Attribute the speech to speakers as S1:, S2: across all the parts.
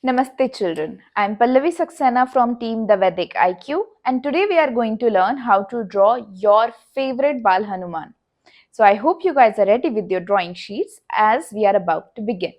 S1: Namaste children, I am Pallavi Saxena from team The Vedic IQ and today we are going to learn how to draw your favorite Bal Hanuman. So I hope you guys are ready with your drawing sheets as we are about to begin.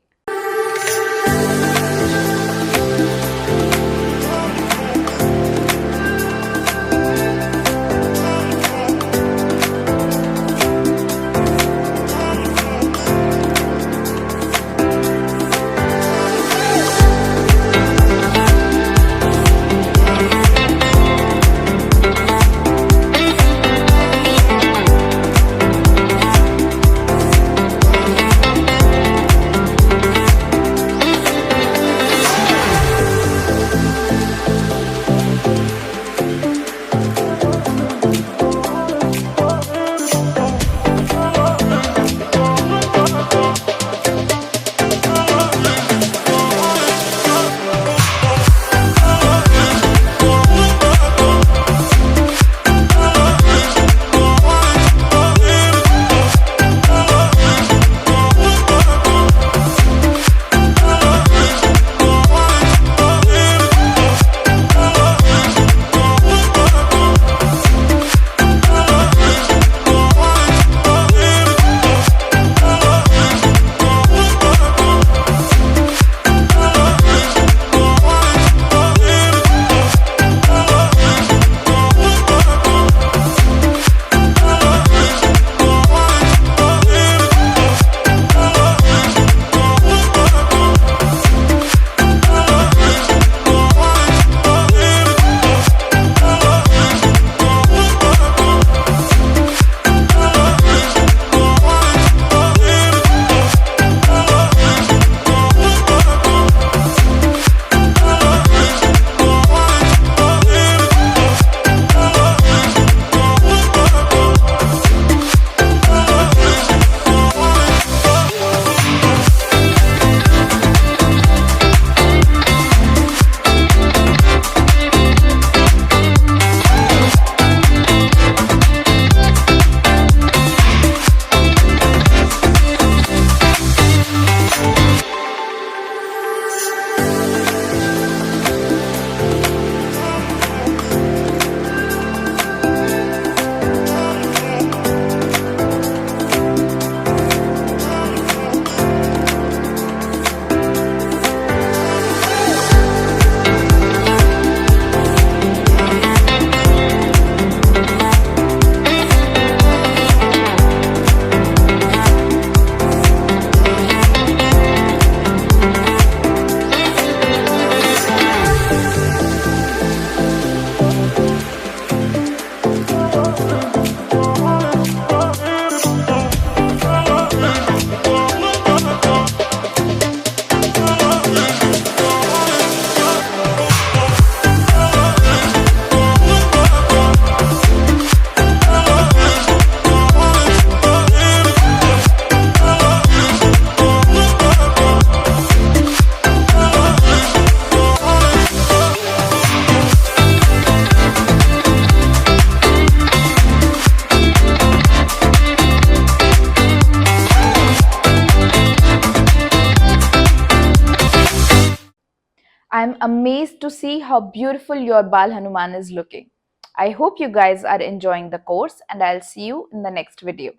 S1: I am amazed to see how beautiful your Bal Hanuman is looking. I hope you guys are enjoying the course and I'll see you in the next video.